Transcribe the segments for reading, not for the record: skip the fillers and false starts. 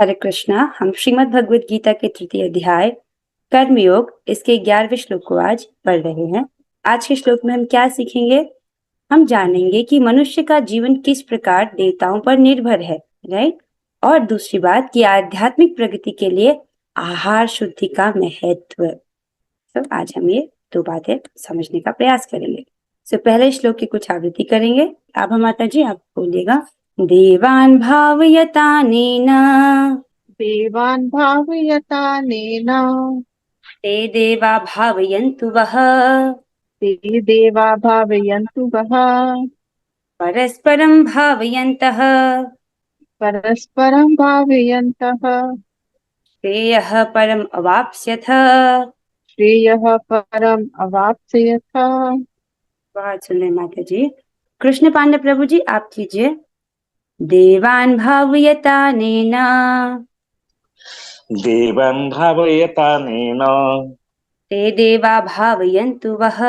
हरे कृष्णा। हम श्रीमद् भगवद गीता के तृतीय अध्याय कर्मयोग इसके 11वें श्लोक को आज पढ़ रहे हैं। आज के श्लोक में हम क्या सीखेंगे? हम जानेंगे कि मनुष्य का जीवन किस प्रकार देवताओं पर निर्भर है, राइट। और दूसरी बात कि आध्यात्मिक प्रगति के लिए आहार शुद्धि का महत्व। तो आज हम ये दो बातें समझने का प्रयास करेंगे। पहले श्लोक की कुछ आवृत्ति करेंगे। अब माता जी आप बोलिएगा। देवान् भावयतानेन देवान् भावयतानेन ते देवा भावयन्तु वः ते देवा भावयन्तु वः परस्परं भावयन्तः परस्परं भावयन्तः श्रेयः परम् अवाप्स्यथ। श्रेयः परम् अवाप्स्यथ। बहुत सुंदर माता जी। कृष्ण पांडे प्रभु जी आप कीजिए। देवान् भावयतानेन देवान् भावयतानेन ते देवा भावयन्तु वः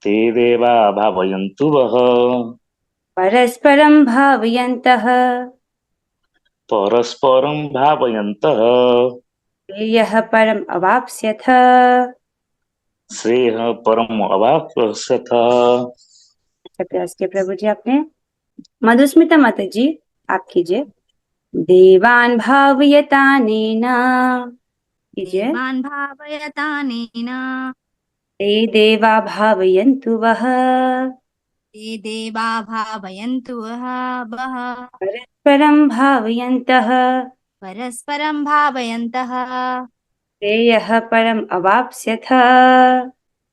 ते देवा भावयन्तु वः परस्परं भावयन्तः परस्परं भावयन्तः श्रेयः परम् अवाप्स्यथ। श्रेयः परम् अवाप्स्यथ। प्रयास किया प्रभु जी आपने। मधुस्मिता माता जी आप कीजिए। देवान् भावयतानेन कीजिए। देवान् भावयतानेन ते देवा भावयन्तु वः ते देवा भावयन्तु वः परस्परं भावयन्तः परस्परं भावयन्तः श्रेयः परम् अवाप्स्यथ।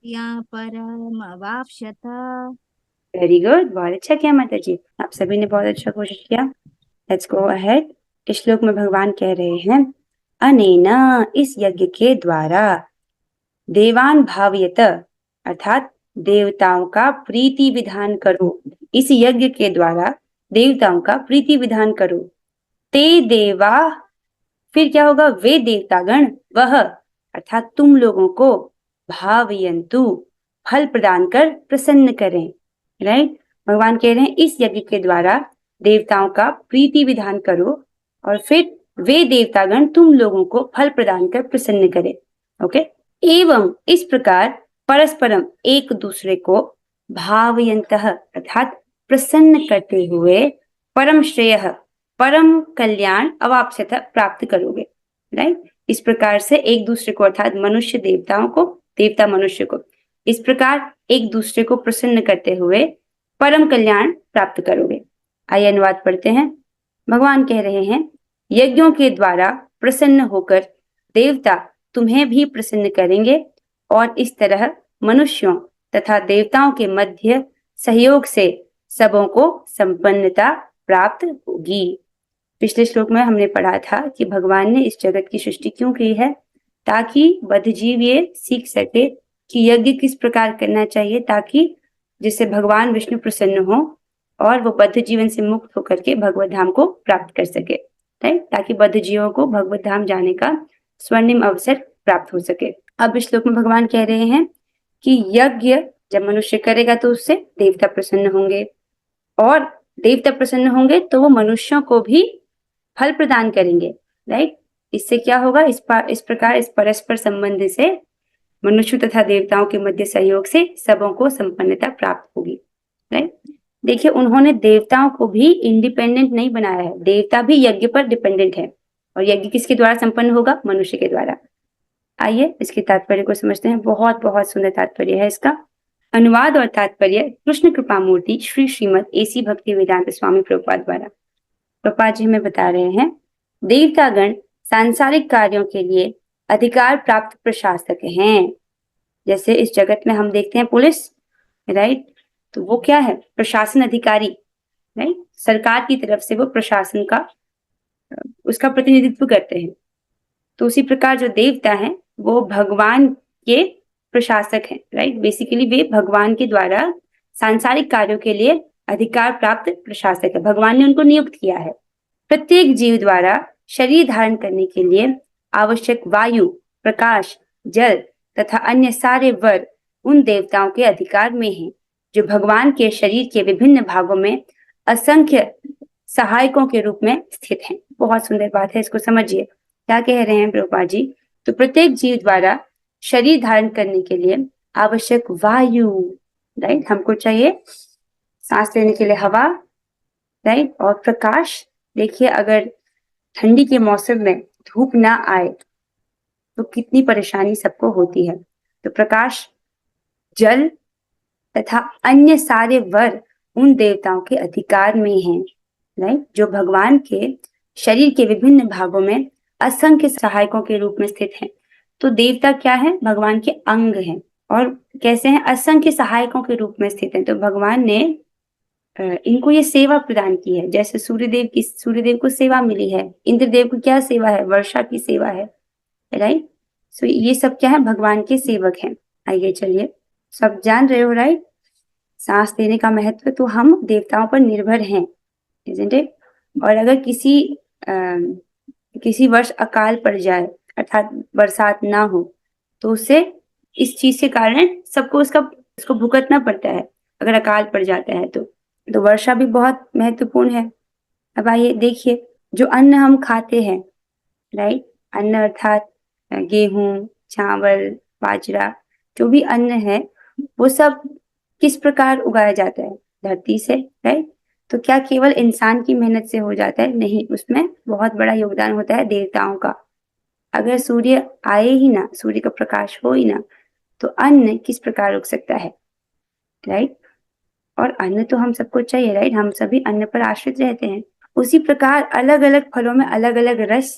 या परमवाप्स्यथ। वेरी गुड, बहुत अच्छा किया माता जी। आप सभी ने बहुत अच्छा कोशिश किया। Let's go ahead. इस श्लोक में भगवान कह रहे हैं अनेन इस यज्ञ के द्वारा देवान भावयत अर्थात देवताओं का प्रीति विधान करो। इस यज्ञ के द्वारा देवताओं का प्रीति विधान करो। ते देवा फिर क्या होगा? वे देवतागण वह अर्थात तुम लोगों को भावयन्तु फल प्रदान कर प्रसन्न करें, राइट। भगवान कह रहे हैं इस यज्ञ के द्वारा देवताओं का प्रीति विधान करो और फिर वे देवतागण तुम लोगों को फल प्रदान कर प्रसन्न करें। ओके। एवं इस प्रकार परस्परम एक दूसरे को भावयन्तः अर्थात प्रसन्न करते हुए परम श्रेयः परम कल्याण अवाप्स्यथ प्राप्त करोगे, राइट। इस प्रकार से एक दूसरे को अर्थात मनुष्य देवताओं को, देवता मनुष्य को इस प्रकार एक दूसरे को प्रसन्न करते हुए परम कल्याण प्राप्त करोगे। आइए अनुवाद पढ़ते हैं। भगवान कह रहे हैं यज्ञों के द्वारा प्रसन्न होकर देवता तुम्हें भी प्रसन्न करेंगे और इस तरह मनुष्यों तथा देवताओं के मध्य सहयोग से सबों को संपन्नता प्राप्त होगी। पिछले श्लोक में हमने पढ़ा था कि भगवान ने इस जगत की सृष्टि क्यों की है? ताकि बद्धजीव ये सीख सके कि यज्ञ किस प्रकार करना चाहिए ताकि जिससे भगवान विष्णु प्रसन्न हो और वो बद्ध जीवन से मुक्त होकर के भगवत धाम को प्राप्त कर सके, राइट। ताकि बद्ध जीवों को भगवत धाम जाने का स्वर्णिम अवसर प्राप्त हो सके। अब इस श्लोक में भगवान कह रहे हैं कि यज्ञ जब मनुष्य करेगा तो उससे देवता प्रसन्न होंगे और देवता प्रसन्न होंगे तो वो मनुष्यों को भी फल प्रदान करेंगे, राइट। इससे क्या होगा? इस प्रकार इस परस्पर संबंध से मनुष्य तथा देवताओं के मध्य सहयोग से सबों को संपन्नता प्राप्त होगी, राइट। देखिए उन्होंने देवताओं को भी इंडिपेंडेंट नहीं बनाया है, देवता भी यज्ञ पर डिपेंडेंट है और यज्ञ किसके द्वारा संपन्न होगा? मनुष्य के द्वारा। आइए इसके तात्पर्य को समझते हैं। बहुत बहुत सुंदर तात्पर्य है इसका। अनुवाद और तात्पर्य कृष्ण कृपा मूर्ति श्री श्रीमद एसी भक्ति वेदांत स्वामी प्रभुपाद द्वारा। प्रभुपाद जी हमें बता रहे हैं देवतागण सांसारिक कार्यों के लिए अधिकार प्राप्त प्रशासक हैं। जैसे इस जगत में हम देखते हैं पुलिस, राइट, तो वो क्या है? प्रशासन अधिकारी, राइट। सरकार की तरफ से वो प्रशासन का उसका प्रतिनिधित्व करते हैं। तो उसी प्रकार जो देवता हैं वो भगवान के प्रशासक हैं, राइट। बेसिकली वे भगवान के द्वारा सांसारिक कार्यों के लिए अधिकार प्राप्त प्रशासक है। भगवान ने उनको नियुक्त किया है। प्रत्येक जीव द्वारा शरीर धारण करने के लिए आवश्यक वायु, प्रकाश, जल तथा अन्य सारे वर उन देवताओं के अधिकार में हैं जो भगवान के शरीर के विभिन्न भागों में असंख्य सहायकों के रूप में स्थित हैं। बहुत सुंदर बात है, इसको समझिए क्या कह रहे हैं प्रभुपाद जी। तो प्रत्येक जीव द्वारा शरीर धारण करने के लिए आवश्यक वायु, राइट, हमको चाहिए सांस लेने के लिए हवा, राइट, और प्रकाश। देखिए अगर ठंडी के मौसम में धूप ना आए तो कितनी परेशानी सबको होती है। तो प्रकाश, जल तथा अन्य सारे वर उन देवताओं के अधिकार में हैं, राइट, जो भगवान के शरीर के विभिन्न भागों में असंख्य सहायकों के रूप में स्थित हैं। तो देवता क्या है? भगवान के अंग हैं। और कैसे हैं? असंख्य सहायकों के रूप में स्थित हैं। तो भगवान ने इनको ये सेवा प्रदान की है। जैसे सूर्यदेव को सेवा मिली है, इंद्रदेव को क्या सेवा है? वर्षा की सेवा है, राइट। सो ये सब क्या है? भगवान के सेवक हैं। आइए चलिए, सब जान रहे हो, राइट। सांस लेने का महत्व, तो हम देवताओं पर निर्भर हैं, isn't it? और अगर किसी वर्ष अकाल पड़ जाए, अर्थात बरसात ना हो, तो उससे इस चीज के कारण सबको उसको भुगतना पड़ता है। अगर अकाल पड़ जाता है तो वर्षा भी बहुत महत्वपूर्ण है। अब आइए देखिए, जो अन्न हम खाते हैं, राइट, अन्न अर्थात गेहूं, चावल, बाजरा, जो भी अन्न है वो सब किस प्रकार उगाया जाता है? धरती से, राइट। तो क्या केवल इंसान की मेहनत से हो जाता है? नहीं, उसमें बहुत बड़ा योगदान होता है देवताओं का। अगर सूर्य आए ही ना, सूर्य का प्रकाश हो ही ना, तो अन्न किस प्रकार उग सकता है, राइट। और अन्न तो हम सबको चाहिए, राइट, हम सभी अन्न पर आश्रित रहते हैं। उसी प्रकार अलग अलग फलों में अलग अलग रस,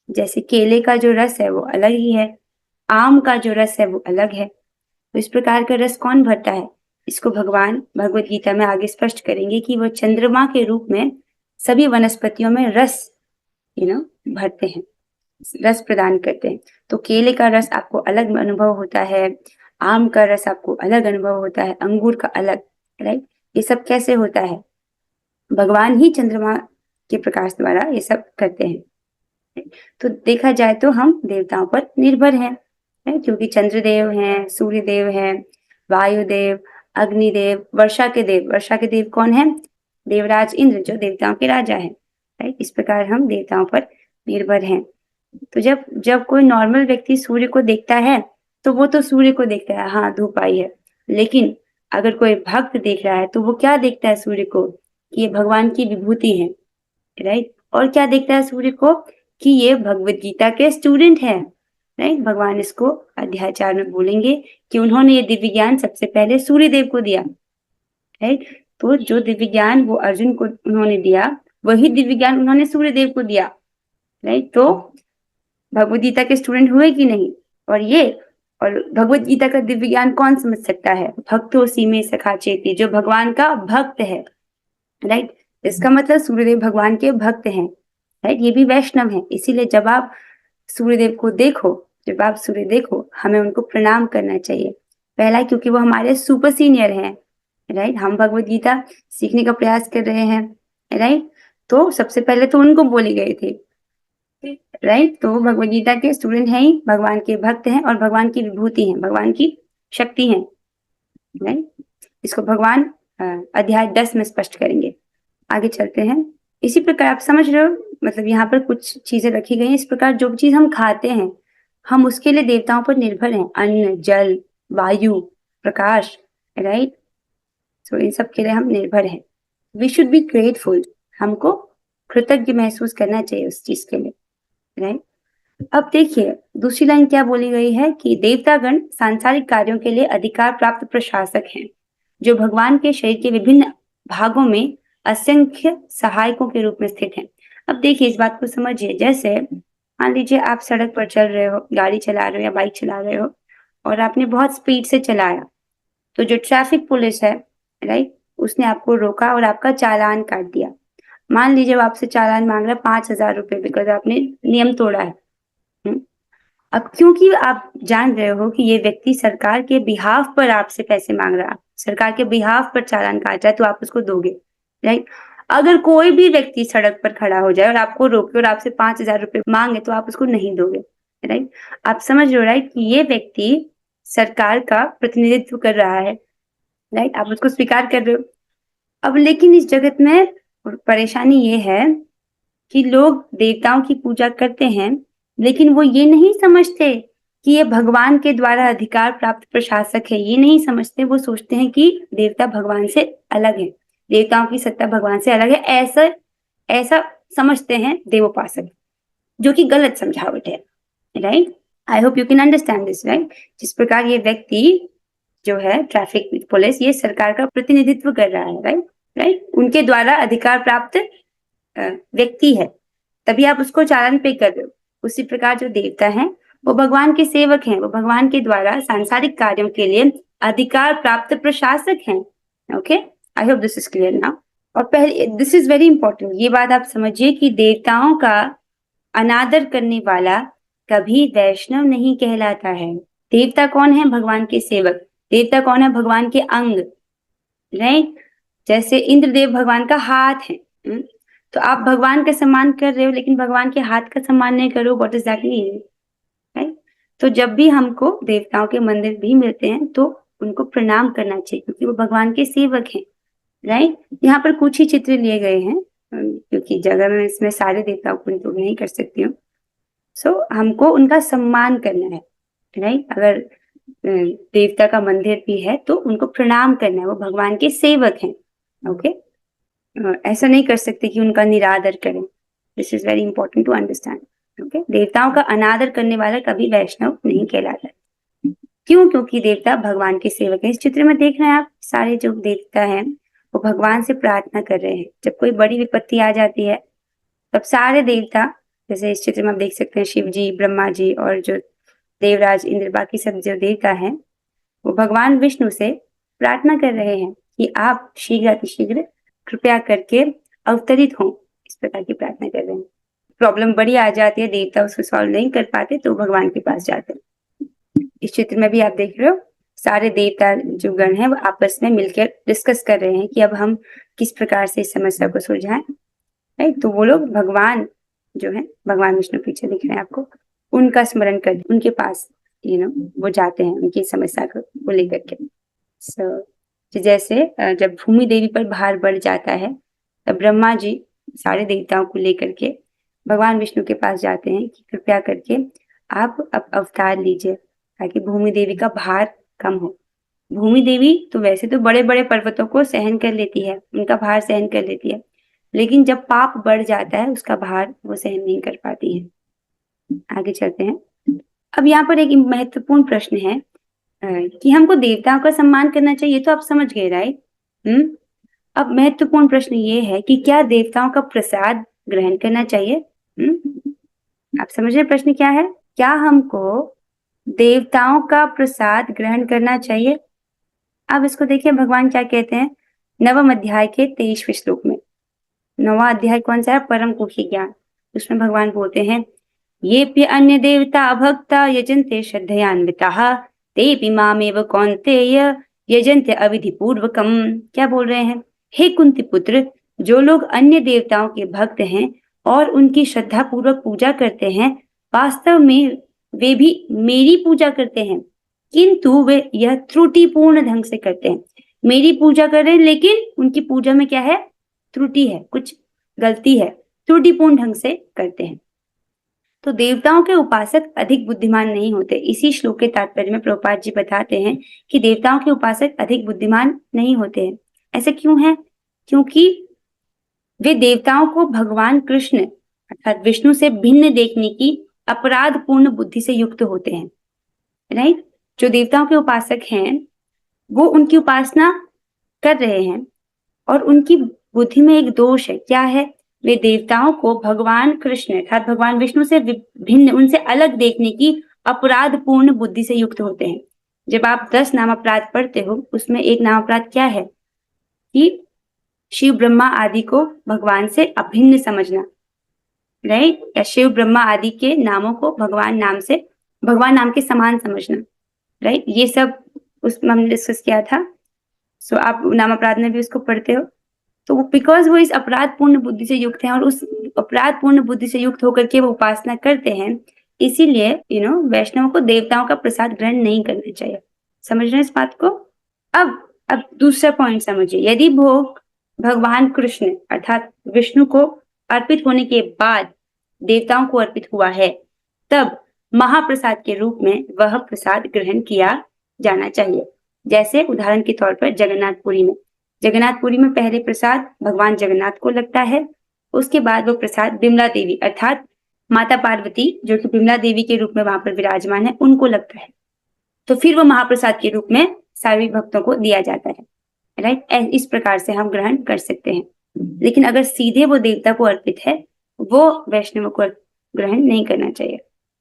जैसे केले का जो रस है वो अलग ही है, आम का जो रस है वो अलग है। तो इस प्रकार का रस कौन भरता है? इसको भगवान भगवत गीता में आगे स्पष्ट करेंगे कि वो चंद्रमा के रूप में सभी वनस्पतियों में रस भरते हैं, रस प्रदान करते हैं। तो केले का रस आपको अलग अनुभव होता है, आम का रस आपको अलग अनुभव होता है, अंगूर का अलग, राइट। ये सब कैसे होता है? भगवान ही चंद्रमा के प्रकाश द्वारा ये सब करते हैं। तो देखा जाए तो हम देवताओं पर निर्भर हैं, क्योंकि चंद्रदेव हैं, सूर्यदेव हैं, वायुदेव, अग्निदेव, वर्षा के देव कौन है? देवराज इंद्र, जो देवताओं के राजा है, राइट। इस प्रकार हम देवताओं पर निर्भर हैं। तो जब कोई नॉर्मल व्यक्ति सूर्य को देखता है तो वो तो सूर्य को देखता है, हाँ धूप आई है, लेकिन अगर कोई भक्त देख रहा है तो वो क्या देखता है सूर्य को? कि ये भगवान की विभूति है, राइट। और क्या देखता है सूर्य को? कि ये भगवत गीता के स्टूडेंट है, राइट। भगवान इसको अध्याय 4 में बोलेंगे कि उन्होंने ये दिव्य ज्ञान सबसे पहले सूर्यदेव को दिया, राइट। तो जो दिव्य ज्ञान वो अर्जुन को उन्होंने दिया, वही दिव्य ज्ञान उन्होंने सूर्यदेव को दिया, राइट। तो भगवत गीता के स्टूडेंट हुए कि नहीं? और भगवत गीता का दिव्य ज्ञान कौन समझ सकता है? भक्तो सीमे सखा चेती, जो भगवान का भक्त है, राइट। इसका मतलब सूर्यदेव भगवान के भक्त हैं, राइट। ये भी वैष्णव है। इसीलिए जब आप सूर्य देखो, हमें उनको प्रणाम करना चाहिए। पहला, क्योंकि वो हमारे सुपर सीनियर हैं, राइट। हम भगवत गीता सीखने का प्रयास कर रहे हैं, राइट। तो सबसे पहले तो उनको बोले गए थे, राइट। तो भगवत गीता के स्टूडेंट हैं ही, भगवान के भक्त हैं और भगवान की विभूति हैं, भगवान की शक्ति हैं, राइट। इसको भगवान अध्याय 10 में स्पष्ट करेंगे। आगे चलते हैं। इसी प्रकार आप समझ रहे हो, मतलब यहाँ पर कुछ चीजें रखी गई हैं। इस प्रकार जो चीज हम खाते हैं, हम उसके लिए देवताओं पर निर्भर हैं। अन्न, जल, वायु, प्रकाश, राइट। सो इन सब के लिए हम निर्भर हैं। वी शुड बी ग्रेटफुल, हमको कृतज्ञ महसूस करना चाहिए उस चीज के लिए, राइट। अब देखिए दूसरी लाइन क्या बोली गई है कि देवतागण सांसारिक कार्यों के लिए अधिकार प्राप्त प्रशासक हैं, जो भगवान के शरीर के विभिन्न भागों में असंख्य सहायकों के रूप में स्थित हैं। अब देखिए इस बात को समझिए। जैसे मान लीजिए आप सड़क पर चल रहे हो, गाड़ी चला रहे हो या बाइक चला रहे हो, और आपने बहुत स्पीड से चलाया, तो जो ट्रैफिक पुलिस है, राइट, उसने आपको रोका और आपका चालान काट दिया। मान लीजिए वो आपसे चालान मांग रहा है 5,000 रुपए, बिकॉज आपने नियम तोड़ा है। अब क्योंकि आप जान रहे हो कि ये व्यक्ति सरकार के बिहाफ पर आपसे पैसे मांग रहा है, सरकार के बिहाफ पर चालान काट रहा है, तो आप उसको दोगे, राइट। अगर कोई भी व्यक्ति सड़क पर खड़ा हो जाए और आपको रोके और आपसे 5,000 रुपए मांगे, तो आप उसको नहीं दोगे, राइट। आप समझ रहे हो, राइट, कि ये व्यक्ति सरकार का प्रतिनिधित्व कर रहा है, राइट। आप उसको स्वीकार कर रहे हो। अब लेकिन इस जगत में परेशानी ये है कि लोग देवताओं की पूजा करते हैं, लेकिन वो ये नहीं समझते कि ये भगवान के द्वारा अधिकार प्राप्त प्रशासक है। ये नहीं समझते, वो सोचते हैं कि देवता भगवान से अलग है, देवताओं की सत्ता भगवान से अलग है, ऐसा ऐसा समझते हैं देवोपासक, जो कि गलत समझावट है। Right, I hope you can understand this. Right, जिस प्रकार ये व्यक्ति जो है ट्रैफिक पुलिस, ये सरकार का प्रतिनिधित्व कर रहा है। राइट राइट, उनके द्वारा अधिकार प्राप्त व्यक्ति है, तभी आप उसको चालान पे कर रहे हो। उसी प्रकार जो देवता हैं वो भगवान के सेवक हैं, वो भगवान के द्वारा सांसारिक कार्यों के लिए अधिकार प्राप्त प्रशासक हैं। Okay, I hope this is clear now. और पहले, दिस इज वेरी इंपॉर्टेंट, ये बात आप समझिए कि देवताओं का अनादर करने वाला कभी वैष्णव नहीं कहलाता है। देवता कौन है? भगवान के सेवक। देवता कौन है? भगवान के अंग। राइट, जैसे इंद्रदेव भगवान का हाथ है। तो आप भगवान का सम्मान कर रहे हो, लेकिन भगवान के हाथ का सम्मान नहीं करो, what is that mean? Right, तो जब भी हमको देवताओं के मंदिर भी मिलते हैं तो उनको प्रणाम करना चाहिए, क्योंकि वो भगवान के सेवक हैं। राइट, यहाँ पर कुछ ही चित्र लिए गए हैं, क्योंकि जगह में इसमें सारे देवताओं को इंक्लूड नहीं कर सकती हूँ। सो हमको उनका सम्मान करना है। राइट, अगर देवता का मंदिर भी है तो उनको प्रणाम करना है, वो भगवान के सेवक हैं। ओके, ऐसा नहीं कर सकते कि उनका निरादर करें। This is very important to understand. Okay, देवताओं का अनादर करने वाला कभी वैष्णव नहीं कहलाता। क्यों? क्योंकि देवता भगवान के सेवक हैं। इस चित्र में देख रहे हैं आप, सारे जो देवता हैं वो भगवान से प्रार्थना कर रहे हैं। जब कोई बड़ी विपत्ति आ जाती है तब सारे देवता, जैसे इस चित्र में आप देख सकते हैं, शिव जी, ब्रह्मा जी और जो देवराज इंद्र, बाकी सब जो देवता हैं, वो भगवान विष्णु से प्रार्थना कर रहे हैं कि आप शीघ्र अतिशीघ्र कृपया करके अवतरित हों। इस प्रकार की प्रार्थना कर रहे हैं। प्रॉब्लम बड़ी आ जाती है, देवता उसको सॉल्व नहीं कर पाते तो भगवान के पास जाते हैं। इस चित्र में भी आप देख रहे हो, सारे देवता जो गण हैं वो आपस में मिलकर डिस्कस कर रहे हैं कि अब हम किस प्रकार से इस समस्या को सुलझाएं। राइट, तो वो लोग भगवान जो है, भगवान विष्णु पीछे दिख रहे हैं आपको, उनका स्मरण कर उनके पास वो जाते हैं उनकी समस्या को लेकर के। जैसे जब भूमि देवी पर भार बढ़ जाता है तब ब्रह्मा जी सारे देवताओं को लेकर के भगवान विष्णु के पास जाते हैं कि कृपया करके आप अब अवतार लीजिए ताकि भूमि देवी का भार कम हो। भूमि देवी तो वैसे तो बड़े बड़े पर्वतों को सहन कर लेती है, उनका भार सहन कर लेती है, लेकिन जब पाप बढ़ जाता है उसका भार वो सहन नहीं कर पाती है। आगे चलते हैं। अब यहाँ पर एक महत्वपूर्ण प्रश्न है कि हमको देवताओं का सम्मान करना चाहिए, तो आप समझ गए। राइट, अब महत्वपूर्ण प्रश्न ये है कि क्या देवताओं का प्रसाद ग्रहण करना चाहिए? आप समझ रहे प्रश्न क्या है? क्या हमको देवताओं का प्रसाद ग्रहण करना चाहिए? अब इसको देखिए भगवान क्या कहते हैं नवम अध्याय के 23वें श्लोक में। नवा अध्याय कौन सा है? परम कुखी ज्ञान। उसमें भगवान बोलते हैं, ये प्य अन्य देवता भक्ता यजन्ते श्रद्धयान्विताः तेऽपि मामेव कौन्तेय यजन्ते अविधि पूर्वकम। क्या बोल रहे हैं? हे कुंती पुत्र, जो लोग अन्य देवताओं के भक्त हैं और उनकी श्रद्धा पूर्वक पूजा करते हैं, वास्तव में वे भी मेरी पूजा करते हैं, किंतु वे यह त्रुटिपूर्ण ढंग से करते हैं। मेरी पूजा कर रहे हैं लेकिन उनकी पूजा में क्या है? त्रुटि है, कुछ गलती है, त्रुटिपूर्ण ढंग से करते हैं। तो देवताओं के उपासक अधिक बुद्धिमान नहीं होते। इसी श्लोक के तात्पर्य में प्रभुपाद जी बताते हैं कि देवताओं के उपासक अधिक बुद्धिमान नहीं होते हैं। ऐसा क्यों है? क्योंकि वे देवताओं को भगवान कृष्ण अर्थात विष्णु से भिन्न देखने की अपराध पूर्ण बुद्धि से युक्त होते हैं। राइट, जो देवताओं के उपासक हैं वो उनकी उपासना कर रहे हैं और उनकी बुद्धि में एक दोष है। क्या है? वे देवताओं को भगवान कृष्ण अर्थात भगवान विष्णु से भिन्न, उनसे अलग देखने की अपराध पूर्ण बुद्धि से युक्त होते हैं। जब आप 10 नाम अपराध पढ़ते हो उसमें एक नाम अपराध क्या है? कि शिव ब्रह्मा आदि को भगवान से अभिन्न समझना। राइट, या शिव ब्रह्मा आदि के नामों को भगवान नाम के समान समझना। राइट, ये सब उसमें हमने डिस्कस किया था। सो आप नाम अपराध में भी उसको पढ़ते हो। तो बिकॉज वो इस अपराध पूर्ण बुद्धि से युक्त हैं और उस अपराध पूर्ण बुद्धि से युक्त होकर के वो उपासना करते हैं, इसीलिए वैष्णव को देवताओं का प्रसाद ग्रहण नहीं करना चाहिए। समझ रहे हैं इस बात को? अब दूसरा पॉइंट समझिए। यदि भोग भगवान कृष्ण अर्थात विष्णु को अर्पित होने के बाद देवताओं को अर्पित हुआ है, तब महाप्रसाद के रूप में वह प्रसाद ग्रहण किया जाना चाहिए। जैसे उदाहरण के तौर पर जगन्नाथपुरी में पहले प्रसाद भगवान जगन्नाथ को लगता है, उसके बाद वो प्रसाद बिमला देवी अर्थात माता पार्वती जो कि बिमला देवी के रूप में वहां पर विराजमान है उनको लगता है, तो फिर वो महाप्रसाद के रूप में सारे भक्तों को दिया जाता है। राइट, इस प्रकार से हम ग्रहण कर सकते हैं। लेकिन अगर सीधे वो देवता को अर्पित है, वो वैष्णव को ग्रहण नहीं करना चाहिए।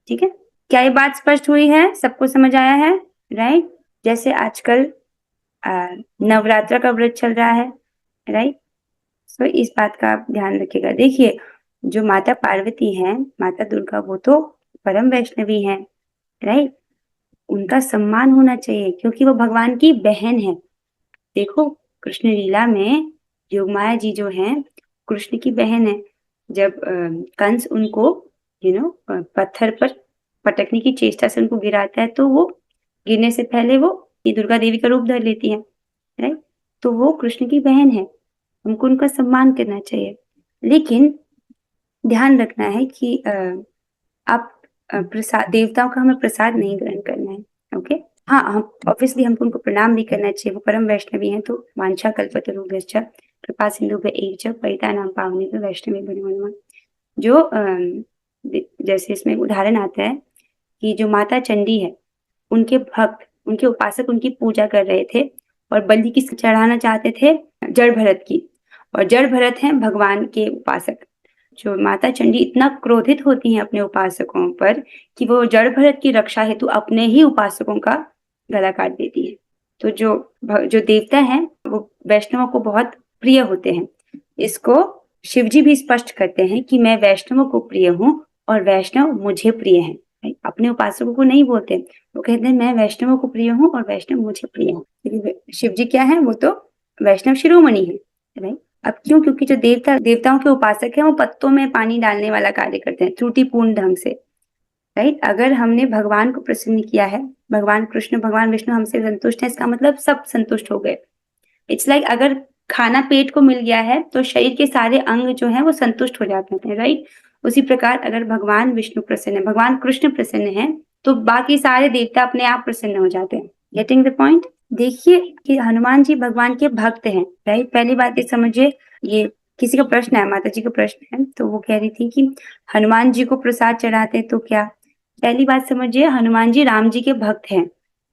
ठीक है, क्या ये बात स्पष्ट हुई है? सबको समझ आया है? राइट, जैसे आजकल नवरात्र का व्रत चल रहा है, राइट, सो इस बात का आप ध्यान रखिएगा। देखिए, जो माता पार्वती हैं, माता दुर्गा, वो तो परम वैष्णवी हैं, राइट, उनका सम्मान होना चाहिए क्योंकि वो भगवान की बहन है। देखो, कृष्ण लीला में योगमाया जी जो हैं कृष्ण की बहन है। जब कंस उनको पत्थर पर पटकने की चेष्टा से उनको गिराता है, तो वो गिरने से पहले वो ये दुर्गा देवी का रूप धर लेती है, राइट, तो वो कृष्ण की बहन है, हमको उनका सम्मान करना चाहिए। लेकिन ध्यान रखना है कि आप प्रसाद, देवताओं का हमें प्रसाद नहीं ग्रहण करना है। ओके, हाँ, हम ऑब्वियसली हमको उनको प्रणाम भी करना चाहिए, वो परम वैष्णवी हैं। तो वांछा कल्पतरुभ्यश्च कृपा सिंधुभ्य एव च पतितानां पावनेभ्यो वैष्णवेभ्यो नमो नमः। जो जैसे इसमें उदाहरण आता है कि जो माता चंडी है, उनके भक्त, उनके उपासक उनकी पूजा कर रहे थे और बलि की चढ़ाना चाहते थे, जड़ भरत की, और जड़ भरत हैं भगवान के उपासक। जो माता चंडी इतना क्रोधित होती हैं अपने उपासकों पर कि वो जड़ भरत की रक्षा हेतु अपने ही उपासकों का गला काट देती है। तो जो देवता हैं वो वैष्णवों को बहुत प्रिय होते हैं। इसको शिव जी भी स्पष्ट करते हैं कि मैं वैष्णवों को प्रिय हूँ और वैष्णव मुझे प्रिय हैं। अपने उपासकों को नहीं बोलते, वो कहते हैं मैं वैष्णवों को प्रिय हूँ और वैष्णव मुझे प्रिय है। लेकिन शिव जी क्या है, वो तो वैष्णव शिरोमणि है, राइट। अब क्यों? क्योंकि जो देवताओं के उपासक हैं वो पत्तों में पानी डालने वाला कार्य करते हैं त्रुटिपूर्ण ढंग से, राइट। अगर हमने भगवान को प्रसन्न किया है, भगवान कृष्ण भगवान विष्णु हमसे संतुष्ट है, इसका मतलब सब संतुष्ट हो गए। इट्स लाइक अगर खाना पेट को मिल गया है तो शरीर के सारे अंग जो हैं वो संतुष्ट हो जाते हैं, राइट। उसी प्रकार अगर भगवान विष्णु प्रसन्न है, भगवान कृष्ण प्रसन्न है, तो बाकी सारे देवता अपने आप प्रसन्न हो जाते हैं। Getting the point? देखिए कि हनुमान जी भगवान के भक्त हैं, राइट। पहली बात ये समझिए, ये किसी का प्रश्न है, माता जी का प्रश्न है, तो वो कह रही थी कि हनुमान जी को प्रसाद चढ़ाते तो क्या। पहली बात समझिए, हनुमान जी राम जी के भक्त हैं,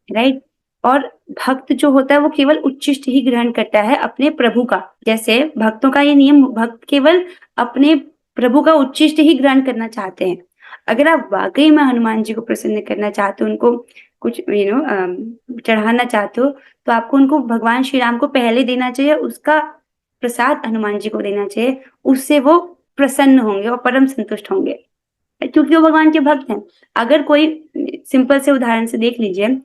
राइट। और भक्त जो होता है वो केवल उच्छिष्ट ही ग्रहण करता है अपने प्रभु का। जैसे भक्तों का ये नियम, भक्त केवल अपने प्रभु का उच्छिष्ट ही ग्रहण करना चाहते हैं। अगर आप वाकई में हनुमान जी को प्रसन्न करना चाहते हो, उनको कुछ चढ़ाना चाहते हो, तो आपको उनको भगवान श्री राम को पहले देना चाहिए, उसका प्रसाद हनुमान जी को देना चाहिए। उससे वो प्रसन्न होंगे और परम संतुष्ट होंगे, क्योंकि वो भगवान के भक्त हैं। अगर कोई, सिंपल से उदाहरण से देख लीजिए,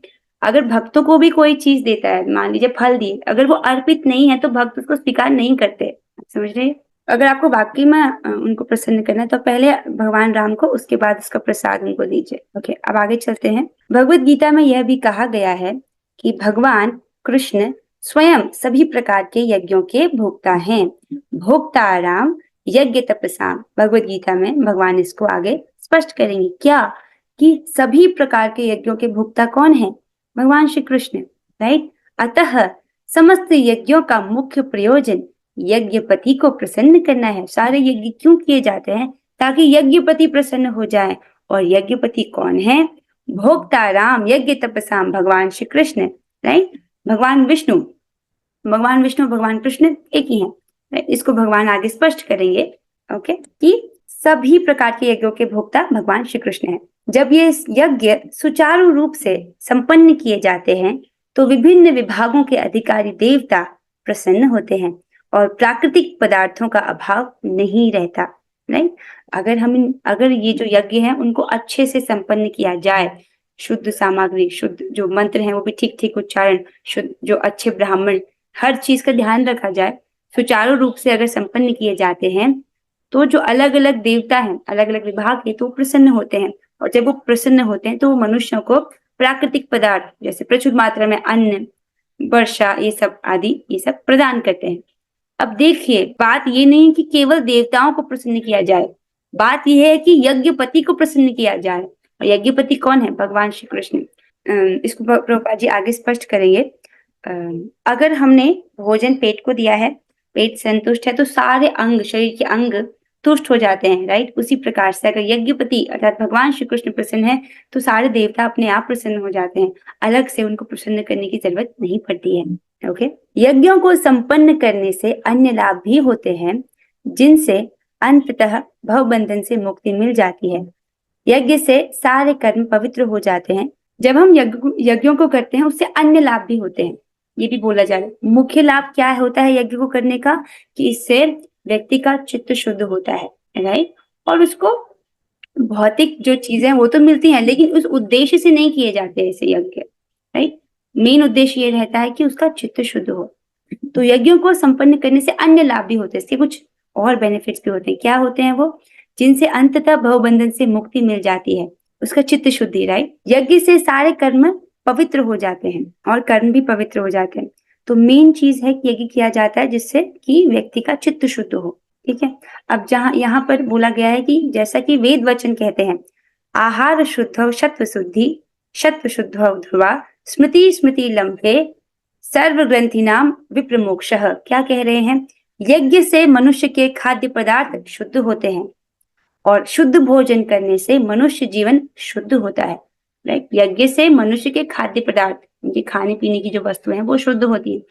अगर भक्तों को भी कोई चीज देता है, मान लीजिए फल दिए, अगर वो अर्पित नहीं है तो भक्त उसको स्वीकार नहीं करते, समझ रहे हैं? अगर आपको वाकई में उनको प्रसन्न करना है तो पहले भगवान राम को, उसके बाद उसका प्रसाद उनको दीजिए। ओके, अब आगे चलते हैं। भगवत गीता में यह भी कहा गया है कि भगवान कृष्ण स्वयं सभी प्रकार के यज्ञों के भोक्ता हैं। भोक्ताराम यज्ञ तपसाम, भगवत गीता में भगवान इसको आगे स्पष्ट करेंगे क्या, कि सभी प्रकार के यज्ञों के भोक्ता कौन है? भगवान श्री कृष्ण, राइट। अतः समस्त यज्ञों का मुख्य प्रयोजन यज्ञपति को प्रसन्न करना है। सारे यज्ञ क्यों किए जाते हैं? ताकि यज्ञपति प्रसन्न हो जाए। और यज्ञपति कौन है? भोक्ताराम यज्ञ तपसाम, भगवान श्री कृष्ण, राइट। भगवान विष्णु भगवान कृष्ण एक ही है। इसको भगवान आगे स्पष्ट करेंगे, ओके, कि सभी प्रकार के यज्ञों के भोक्ता भगवान श्री कृष्ण है। जब ये यज्ञ सुचारू रूप से संपन्न किए जाते हैं तो विभिन्न विभागों के अधिकारी देवता प्रसन्न होते हैं और प्राकृतिक पदार्थों का अभाव नहीं रहता, राइट। अगर ये जो यज्ञ है उनको अच्छे से संपन्न किया जाए, शुद्ध सामग्री, शुद्ध जो मंत्र हैं वो भी ठीक ठीक उच्चारण, शुद्ध जो अच्छे ब्राह्मण, हर चीज का ध्यान रखा जाए, सुचारू रूप से अगर संपन्न किए जाते हैं तो जो अलग अलग देवता हैं, अलग अलग विभाग के, तो प्रसन्न होते हैं। और जब वो प्रसन्न होते हैं तो वो मनुष्यों को प्राकृतिक पदार्थ जैसे प्रचुर मात्रा में अन्न, वर्षा, ये सब आदि, ये सब प्रदान करते हैं। अब देखिए, बात ये नहीं कि केवल देवताओं को प्रसन्न किया जाए, बात यह है कि यज्ञपति को प्रसन्न किया जाए। और यज्ञपति कौन है? भगवान श्री कृष्ण। इसको प्रभुपाद जी आगे स्पष्ट करेंगे। अगर हमने भोजन पेट को दिया है, पेट संतुष्ट है, तो सारे अंग, शरीर के अंग तुष्ट हो जाते हैं, राइट। उसी प्रकार से अगर यज्ञपति अर्थात भगवान श्री कृष्ण प्रसन्न है तो सारे देवता अपने आप प्रसन्न हो जाते हैं, अलग से उनको प्रसन्न करने की जरूरत नहीं पड़ती है। ओके, यज्ञों को संपन्न करने से अन्य लाभ भी होते हैं जिनसे अंततः भवबंधन से मुक्ति मिल जाती है। यज्ञ से सारे कर्म पवित्र हो जाते हैं। जब हम यज्ञों को करते हैं उससे अन्य लाभ भी होते हैं, ये भी बोला जा रहा है। मुख्य लाभ क्या होता है यज्ञ को करने का? कि इससे व्यक्ति का चित्त शुद्ध होता है, राइट। और उसको भौतिक जो चीजें वो तो मिलती हैं, लेकिन उस उद्देश्य से नहीं किए जाते ऐसे यज्ञ, राइट। मेन उद्देश्य ये रहता है कि उसका चित्त शुद्ध हो। तो यज्ञों को संपन्न करने से अन्य लाभ भी होते हैं, इसके कुछ और बेनिफिट्स भी होते हैं। क्या होते हैं वो? जिनसे अंततः भवबंधन से मुक्ति मिल जाती है, उसका चित्त शुद्धि, राइट। यज्ञ से सारे कर्म पवित्र हो जाते हैं और कर्म भी पवित्र हो जाते हैं। तो मेन चीज है कि यज्ञ किया जाता है जिससे कि व्यक्ति का चित्त शुद्ध हो, ठीक है। अब जहां यहाँ पर बोला गया है कि जैसा कि वेद वचन कहते हैं, आहार शुद्ध सत्व शुद्धि, सत्व शुद्ध ध्रुवा, स्मृति स्मृति लंबे, सर्व ग्रंथि नाम विप्रमोक्षः। क्या कह रहे हैं? यज्ञ से मनुष्य के खाद्य पदार्थ शुद्ध होते हैं और शुद्ध भोजन करने से मनुष्य जीवन शुद्ध होता है, राइट। यज्ञ से मनुष्य के खाद्य पदार्थ, उनके खाने पीने की जो वस्तुएं हैं वो शुद्ध होती है।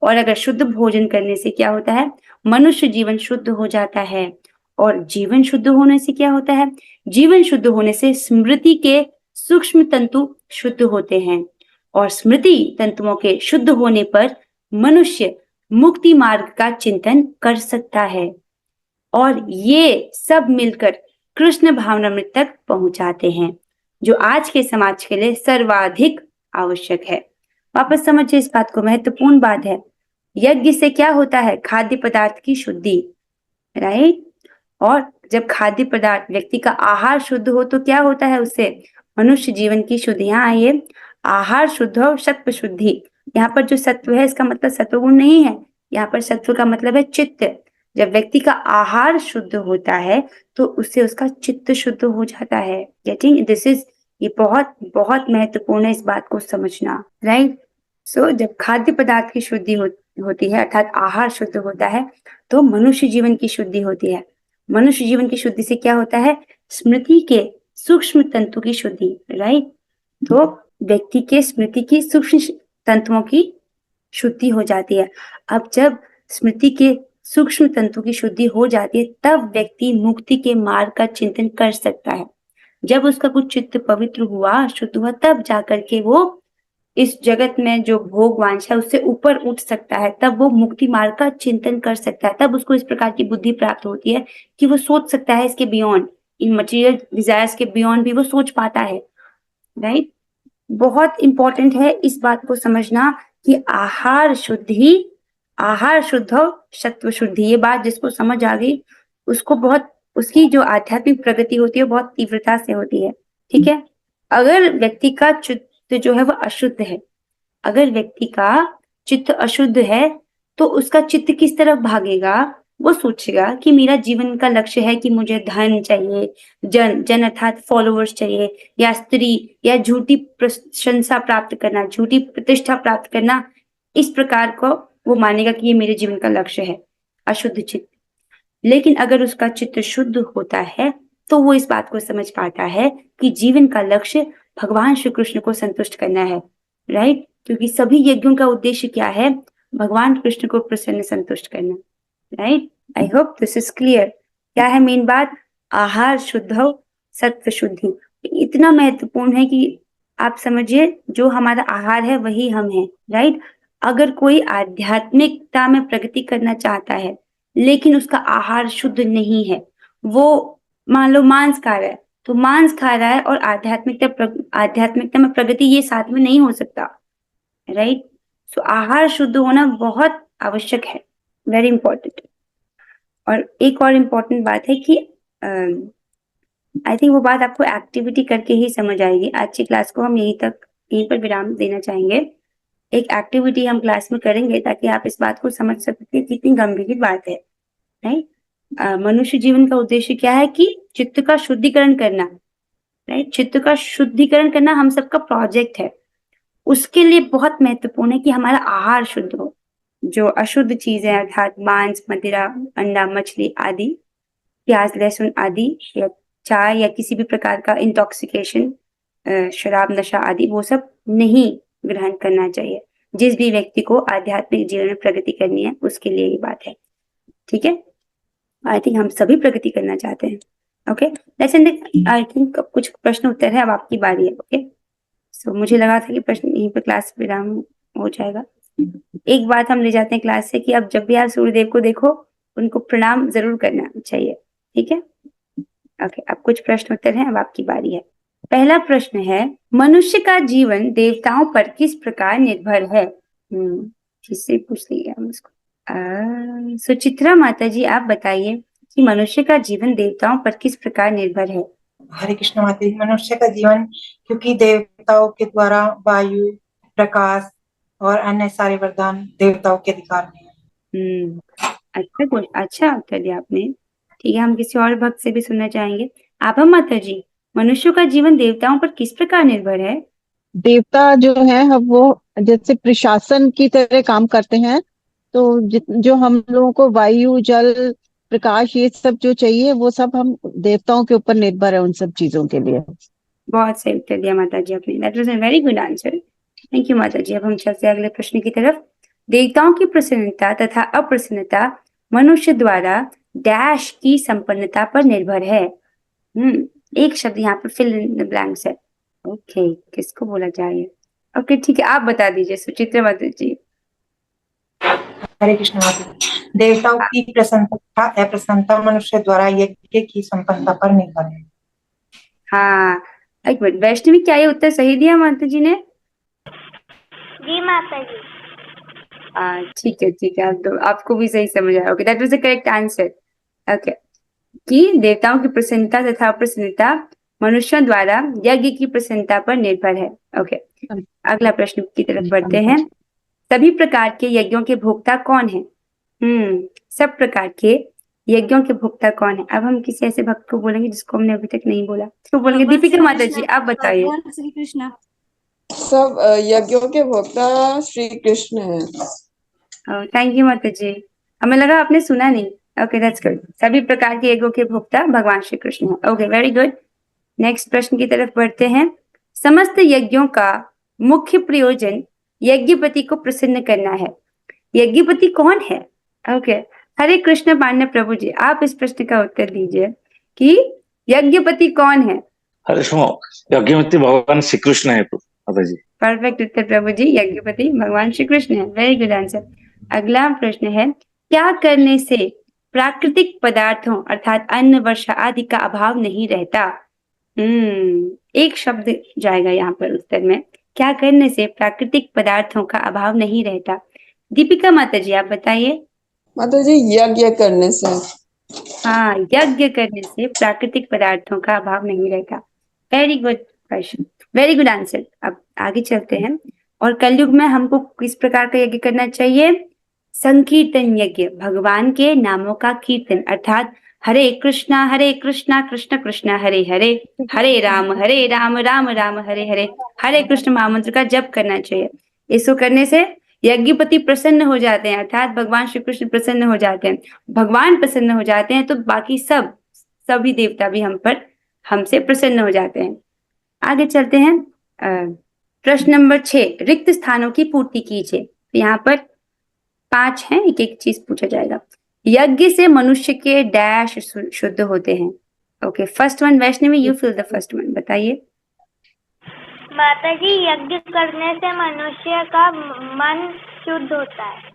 और अगर शुद्ध भोजन करने से क्या होता है? मनुष्य जीवन शुद्ध हो जाता है। और जीवन शुद्ध होने से क्या होता है? जीवन शुद्ध होने से स्मृति के सूक्ष्म तंतु शुद्ध होते हैं और स्मृति तंतुओं के शुद्ध होने पर मनुष्य मुक्ति मार्ग का चिंतन कर सकता है और ये सब मिलकर कृष्ण भावनामृत तक पहुंचाते हैं, जो आज के समाज के लिए सर्वाधिक आवश्यक है। वापस समझिए इस बात को, महत्वपूर्ण बात है। यज्ञ से क्या होता है? खाद्य पदार्थ की शुद्धि, राइट। और जब खाद्य पदार्थ, व्यक्ति का आहार शुद्ध हो तो क्या होता है? उससे मनुष्य जीवन की शुद्धि। यहाँ आइए, आहार शुद्ध और सत्व शुद्धि। यहाँ पर जो सत्व है इसका मतलब सत्वगुण नहीं है, यहाँ पर सत्व का मतलब है चित्त। जब व्यक्ति का आहार शुद्ध होता है तो उससे उसका चित्त शुद्ध हो जाता है। गेटिंग दिस इज, ये बहुत बहुत महत्वपूर्ण है इस बात को समझना, राइट। सो जब खाद्य पदार्थ की शुद्धि होती है अर्थात आहार शुद्ध होता है तो मनुष्य जीवन की शुद्धि होती है। मनुष्य जीवन की शुद्धि से क्या होता है? स्मृति के सूक्ष्म तंतु की शुद्धि, राइट। तो व्यक्ति के स्मृति की सूक्ष्म तंतुओं की शुद्धि हो जाती है। अब जब स्मृति के सूक्ष्म तंतु की शुद्धि हो जाती है तब व्यक्ति मुक्ति के मार्ग का चिंतन कर सकता है। जब उसका कुछ चित्त पवित्र हुआ, शुद्ध हुआ, तब जाकर के वो इस जगत में जो भोग वांछा है उससे ऊपर उठ सकता है, तब वो मुक्ति मार्ग का चिंतन कर सकता है। तब उसको इस प्रकार की बुद्धि प्राप्त होती है कि वो सोच सकता है इसके बियॉन्ड, इन मटेरियल डिजायर्स के बियॉन्ड भी वो सोच पाता है, राइट। बहुत इंपॉर्टेंट है इस बात को समझना कि आहार शुद्धि, आहार शुद्ध और सत्व शुद्धि, ये बात जिसको समझ आ गई उसको बहुत, उसकी जो आध्यात्मिक प्रगति होती है बहुत तीव्रता से होती है, ठीक है। अगर व्यक्ति का चित्त जो है वो अशुद्ध है, अगर व्यक्ति का चित्त अशुद्ध है तो उसका चित्त किस तरफ भागेगा? वो सोचेगा कि मेरा जीवन का लक्ष्य है कि मुझे धन चाहिए, जन अर्थात फॉलोअर्स चाहिए, या स्त्री, या झूठी प्रशंसा प्राप्त करना, झूठी प्रतिष्ठा प्राप्त करना। इस प्रकार को वो मानेगा कि ये मेरे जीवन का लक्ष्य है, अशुद्ध चित्त। लेकिन अगर उसका चित्त शुद्ध होता है तो वो इस बात को समझ पाता है कि जीवन का लक्ष्य भगवान श्री कृष्ण को संतुष्ट करना है, राइट। क्योंकि सभी यज्ञों का उद्देश्य क्या है? भगवान कृष्ण को प्रसन्न संतुष्ट करना, right. I hope this is clear. क्या है मेन बात? आहार शुद्ध हो, सत्व शुद्धि। इतना महत्वपूर्ण है कि आप समझिए जो हमारा आहार है वही हम हैं, राइट। अगर कोई आध्यात्मिकता में प्रगति करना चाहता है लेकिन उसका आहार शुद्ध नहीं है, वो मान लो मांस खा रहा है, तो मांस खा रहा है और आध्यात्मिकता में प्रगति ये साथ में नहीं हो सकता, राइट। सो आहार शुद्ध होना बहुत आवश्यक है, वेरी इंपॉर्टेंट। और एक और इम्पोर्टेंट बात है कि आई थिंक वो बात आपको एक्टिविटी करके ही समझ आएगी। आज की क्लास को हम यहीं पर विराम देना चाहेंगे। एक एक्टिविटी हम क्लास में करेंगे ताकि आप इस बात को समझ सकें कि कितनी गंभीर बात है, राइट। मनुष्य जीवन का उद्देश्य क्या है कि चित्त का शुद्धिकरण करना, राइट। चित्त का शुद्धिकरण करना हम सबका प्रोजेक्ट है। उसके लिए बहुत महत्वपूर्ण है कि हमारा आहार शुद्ध हो। जो अशुद्ध चीजें अर्थात मांस, मदिरा, अंडा, मछली आदि, प्याज, लहसुन आदि, या चाय या किसी भी प्रकार का इंटॉक्सिकेशन, शराब, नशा आदि, वो सब नहीं ग्रहण करना चाहिए। जिस भी व्यक्ति को आध्यात्मिक जीवन में प्रगति करनी है उसके लिए ये बात है, ठीक है। आई थिंक हम सभी प्रगति करना चाहते हैं। ओके, लेट्स आई थिंक कुछ प्रश्न उत्तर है, अब आपकी बारी है। ओके, सो मुझे लगा था कि प्रश्न यहीं पर क्लास विराम हो जाएगा। एक बात हम ले जाते हैं क्लास से कि अब जब भी आप सूर्यदेव को देखो उनको प्रणाम जरूर करना चाहिए, ठीक है। ओके, अब कुछ प्रश्न उत्तर हैं, अब आपकी बारी है। पहला प्रश्न है, मनुष्य का जीवन देवताओं पर किस प्रकार निर्भर है? किससे पूछ लिया हम उसको। सुचित्रा माता जी, आप बताइए कि मनुष्य का जीवन देवताओं पर किस प्रकार निर्भर है? हरे कृष्ण माता जी, मनुष्य का जीवन क्योंकि देवताओं के द्वारा वायु, प्रकाश और अन्य सारे वरदान देवताओं के अधिकार में है। अच्छा उत्तर दिया आपने। ठीक है, हम किसी और भक्त से भी सुनना चाहेंगे। आभा माता जी, मनुष्य का जीवन देवताओं पर किस प्रकार निर्भर है? देवता जो है वो जैसे प्रशासन की तरह काम करते हैं, तो जो हम लोगों को वायु, जल, प्रकाश, ये सब जो चाहिए वो सब हम देवताओं के ऊपर निर्भर है उन सब चीजों के लिए। बहुत सही उत्तर दिया माता जी आपने। That was a very good answer. Thank you माता जी। अब हम चलते हैं अगले प्रश्न की तरफ। देवताओं की प्रसन्नता तथा अप्रसन्नता मनुष्य द्वारा डैश की संपन्नता पर निर्भर है। एक शब्द यहाँ पर फिल इन द ब्लैंक्स है। ओके, किसको बोला जाए? ओके, ठीक है, आप बता दीजिए सुचित्रा माता जी। हरे कृष्ण माता जी, देवताओं की प्रसन्नता तथा अप्रसन्नता मनुष्य द्वारा यज्ञ की संपन्नता पर निर्भर है। हाँ, एक मिनट, वैष्णवी, क्या ये उत्तर सही दिया माता जी ने? जी माता जी। ठीक है ठीक है, आपको भी सही समझ आया। Okay, that was the correct answer. Okay, कि देवताओं की प्रसन्नता तथा अप्रसन्नता मनुष्यों द्वारा यज्ञ की प्रसन्नता पर निर्भर है। ओके, अगला प्रश्न की तरफ बढ़ते हैं। सभी प्रकार के यज्ञों के भोक्ता कौन है? सब प्रकार के यज्ञों के भोक्ता कौन है? अब हम किसी ऐसे भक्त को बोलेंगे जिसको हमने अभी तक नहीं बोला, तो बोलेंगे दीपिका माता जी, आप बताइए। भगवान श्री कृष्ण। सब यज्ञों के भोक्ता श्री कृष्ण है। थैंक यू माता जी, हमें लगा आपने सुना नहीं। Okay, that's good. सभी प्रकार के यज्ञों के भोक्ता भगवान श्री कृष्ण है। Okay, very good. नेक्स्ट प्रश्न की तरफ बढ़ते हैं। समस्त यज्ञों का मुख्य प्रयोजन यज्ञपति को प्रसन्न करना है। यज्ञपति कौन है? ओके, हरे कृष्ण पांडे प्रभु जी, आप इस प्रश्न का उत्तर दीजिए कि यज्ञपति कौन है? हरे सुनो, यज्ञपति भगवान श्री कृष्ण है माता जी। परफेक्ट उत्तर प्रभु जी, यज्ञपति भगवान श्री कृष्ण है। Very good answer. अगला प्रश्न है, क्या करने से प्राकृतिक पदार्थों अर्थात अन्न, वर्षा आदि का अभाव नहीं रहता? एक शब्द जाएगा यहाँ पर उत्तर में। क्या करने से प्राकृतिक पदार्थों का अभाव नहीं रहता? दीपिका माता जी, आप बताइए। माता जी, यज्ञ करने से। हाँ, यज्ञ करने से प्राकृतिक पदार्थों का अभाव नहीं रहता। Very good question, very good answer. अब आगे चलते हैं। और कलयुग में हमको किस प्रकार का यज्ञ करना चाहिए? संकीर्तन यज्ञ, भगवान के नामों का कीर्तन, अर्थात हरे कृष्णा कृष्ण कृष्ण हरे हरे, हरे राम राम राम हरे हरे, हरे कृष्ण महामंत्र का जप करना चाहिए। इसको करने से यज्ञपति प्रसन्न हो जाते हैं, अर्थात भगवान श्री कृष्ण प्रसन्न हो जाते हैं। भगवान प्रसन्न हो जाते हैं तो बाकी सभी देवता भी हमसे प्रसन्न हो जाते हैं। आगे चलते हैं। प्रश्न नंबर 6, रिक्त स्थानों की पूर्ति कीजिए। यहाँ पर 5 हैं, एक एक चीज पूछा जाएगा। यज्ञ से मनुष्य के डैश शुद्ध होते हैं। Okay, first one, Vaishnavi, you fill the first one, बताइए। माता जी, यज्ञ करने से मनुष्य का मन शुद्ध होता है।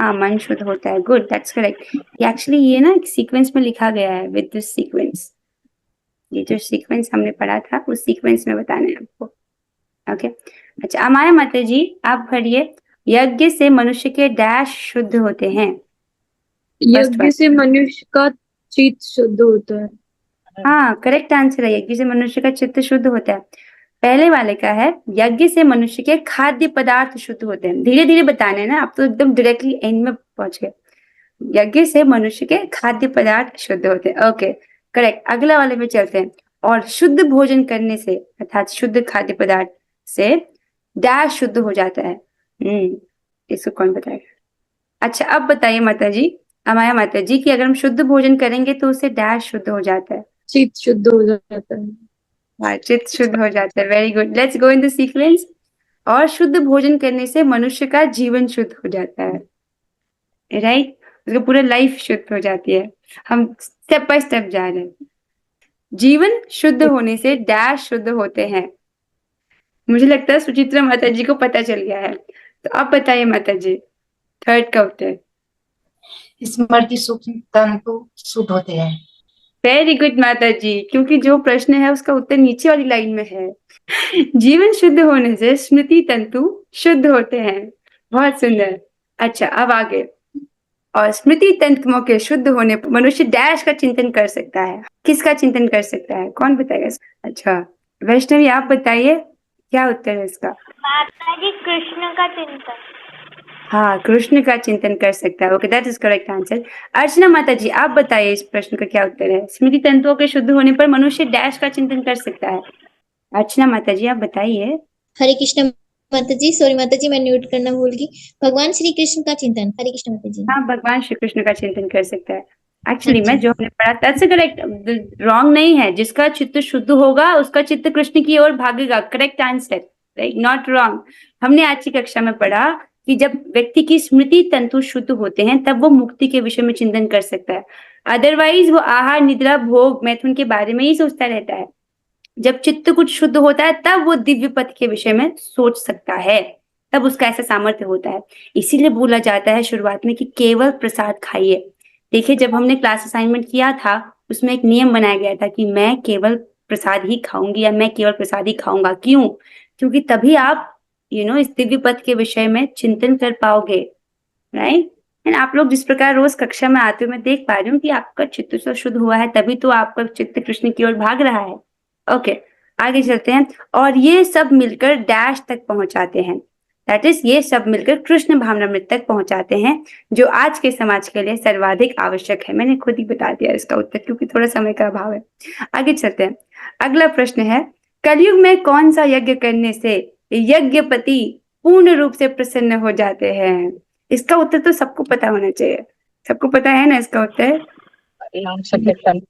हाँ, मन शुद्ध होता है। Good, that's correct. एक्चुअली ये ना एक सीक्वेंस में लिखा गया है, विद दिस सीक्वेंस। ये जो सीक्वेंस हमने पढ़ा था उस सीक्वेंस में बताना है आपको। ओके, अच्छा, अमाया माता जी, आप पढ़िए। यज्ञ से मनुष्य के डैश शुद्ध होते हैं। यज्ञ से मनुष्य का चित्त शुद्ध होता है। हाँ, करेक्ट आंसर है, यज्ञ से मनुष्य का चित्त शुद्ध होता है। पहले वाले का है यज्ञ से मनुष्य के खाद्य पदार्थ शुद्ध होते हैं। धीरे धीरे बताने हैं ना, आप तो एकदम डायरेक्टली एंड में पहुंच गए। यज्ञ से मनुष्य के खाद्य पदार्थ शुद्ध होते हैं। Okay, correct. अगला वाले पे चलते हैं। और शुद्ध भोजन करने से अर्थात शुद्ध खाद्य पदार्थ से डैश शुद्ध हो जाता है। इसको कौन बताएगा? अच्छा, अब बताइए माता जी, अमाया माता जी, कि अगर हम शुद्ध भोजन करेंगे तो उससे डैश शुद्ध हो जाता है। चित्त शुद्ध हो जाता है। हाँ, चित्त शुद्ध हो जाता है। Very good, let's go in the sequence. और शुद्ध भोजन करने से मनुष्य का जीवन शुद्ध हो जाता है। राइट, उसका पूरा लाइफ शुद्ध हो जाती है। हम स्टेप बाय स्टेप जा रहे हैं। जीवन शुद्ध होने से डैश शुद्ध होते हैं। मुझे लगता है सुचित्रा माता जी को पता चल गया है। तो आप बताइए माता जी, थर्ड का उत्तर। स्मृति सूक्ष्म तंतु शुद्ध होते हैं। वेरी गुड माता जी, क्योंकि जो प्रश्न है उसका उत्तर नीचे वाली लाइन में है। जीवन शुद्ध होने से स्मृति तंतु शुद्ध होते हैं। बहुत सुंदर। अच्छा, अब आगे। और स्मृति तंतुओं के शुद्ध होने पर मनुष्य डैश का चिंतन कर सकता है। किसका चिंतन कर सकता है? कौन बताएगा? अच्छा, वैष्णवी आप बताइए, क्या उत्तर है इसका? माता जी, कृष्ण का चिंतन। हाँ, कृष्ण का चिंतन कर सकता है। Okay, that is correct answer. Archana माता जी, आप बताइए इस प्रश्न का क्या उत्तर है? स्मृति तंतुओं के शुद्ध होने पर मनुष्य डैश का चिंतन कर सकता है। अर्चना माता जी, आप बताइए। हरे कृष्ण माता जी, सॉरी माता जी, मैं म्यूट करना भूल गई। भगवान श्री कृष्ण का चिंतन। हरे कृष्ण माता जी। हाँ, भगवान श्री कृष्ण का चिंतन कर सकता है। एक्चुअली हाँ मैं जी। जो हमने पढ़ा दैट्स करेक्ट, रॉन्ग नहीं है। जिसका चित्त शुद्ध होगा उसका चित्त कृष्ण की ओर भागेगा। Correct answer, right, not wrong. हमने आज की कक्षा में पढ़ा कि जब व्यक्ति की स्मृति तंतु शुद्ध होते हैं तब वो मुक्ति के विषय में चिंतन कर सकता है। अदरवाइज वो आहार, निद्रा, भोग, मैथुन के बारे में ही सोचता रहता है। जब चित्त कुछ शुद्ध होता है तब वो दिव्य पथ के विषय में सोच सकता है, तब उसका ऐसा सामर्थ्य होता है। इसीलिए बोला जाता है शुरुआत में कि केवल प्रसाद खाइए। देखिए, जब हमने क्लास असाइनमेंट किया था उसमें एक नियम बनाया गया था कि मैं केवल प्रसाद ही खाऊंगी या मैं केवल प्रसाद ही खाऊंगा। क्यों? क्योंकि तभी आप इस दिव्य पथ के विषय में चिंतन कर पाओगे। राइट, एंड आप लोग जिस प्रकार रोज कक्षा में आते हो, मैं देख पा रही हूँ कि आपका चित्त तो शुद्ध हुआ है, तभी तो आपका चित्त कृष्ण की ओर भाग रहा है। ओके, आगे चलते हैं। और ये सब मिलकर डैश तक पहुंचाते हैं, दैट इज ये सब मिलकर कृष्ण भावनामृत तक पहुंचाते हैं, जो आज के समाज के लिए सर्वाधिक आवश्यक है। मैंने खुद ही बता दिया इसका उत्तर, क्योंकि थोड़ा समय का अभाव है। आगे चलते हैं। अगला प्रश्न है, कलयुग में कौन सा यज्ञ करने से यज्ञपति पूर्ण रूप से प्रसन्न हो जाते हैं? इसका उत्तर तो सबको पता होना चाहिए। सबको पता है ना इसका उत्तर? नाम संकीर्तन।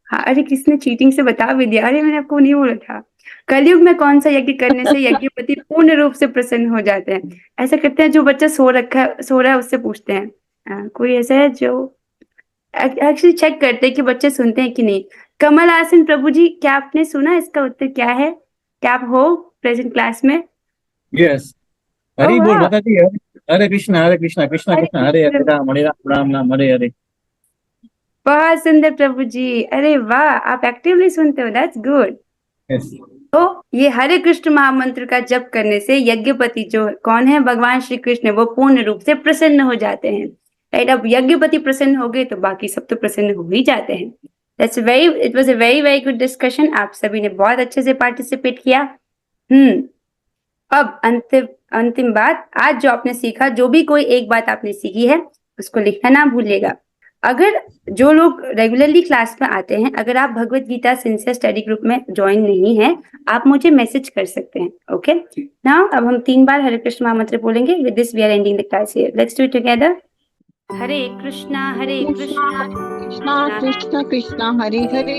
हाँ, अरे किसने चीटिंग से बता भी दिया। अरे मैंने आपको नहीं बोला था। कलयुग में कौन सा यज्ञ करने से यज्ञपति पूर्ण रूप से प्रसन्न हो जाते हैं? ऐसा करते हैं, जो बच्चा सो रहा है उससे पूछते हैं। कोई ऐसा है जो एक्चुअली चेक करते हैं कि बच्चे सुनते हैं कि नहीं? कमल हासन प्रभु जी, क्या आपने सुना? इसका उत्तर क्या है? क्या आप हो प्रेजेंट क्लास में? यस, हरि Oh, बोल wow. माता जी। हरे कृष्ण कृष्ण कृष्ण हरे हरे, राम हरे राम, राम राम हरे हरे। बहुत सुंदर प्रभु जी, अरे वाह, आप एक्टिवली सुनते हो, दैट्स गुड। यस, तो ये हरे कृष्ण महामंत्र का जप करने से यज्ञपति जो कौन है, भगवान श्री कृष्ण, वो पूर्ण रूप से प्रसन्न हो जाते हैं। राइट, अब यज्ञपति प्रसन्न हो गए तो बाकी सब तो प्रसन्न हो ही जाते हैं। It was a very very good discussion. आप सभी ने बहुत अच्छे से पार्टिसिपेट किया। अब अंतिम बात, आज जो आपने सीखा, जो भी कोई एक बात आपने सीखी है उसको लिखना ना भूलिएगा। अगर जो लोग रेगुलरली क्लास में आते हैं, अगर आप Bhagavad Gita sincere study group में ज्वाइन नहीं है, आप मुझे मैसेज कर सकते हैं। ओके, नाउ अब हम 3 बार हरे कृष्ण महामंत्र बोलेंगे। With this we are ending the class here. Let's do it together. Hare Krishna Krishna Krishna Krishna Hare Hare,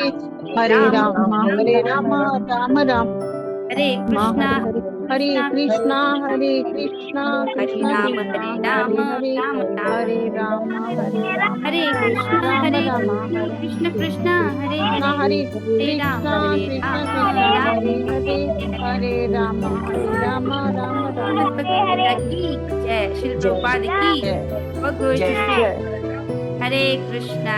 Hare Ram Ram Ram Hare Krishna Hare Krishna Krishna Ram Krishna Hare Ram Hare Ram Ram Hare Ram Hare Krishna Ram Krishna Krishna Hare Hare Hare Krishna Krishna Hare Hare, Hare Ram Ram Ram. जय श्री प्रभुपाद की जय। भगवत श्री हरे कृष्णा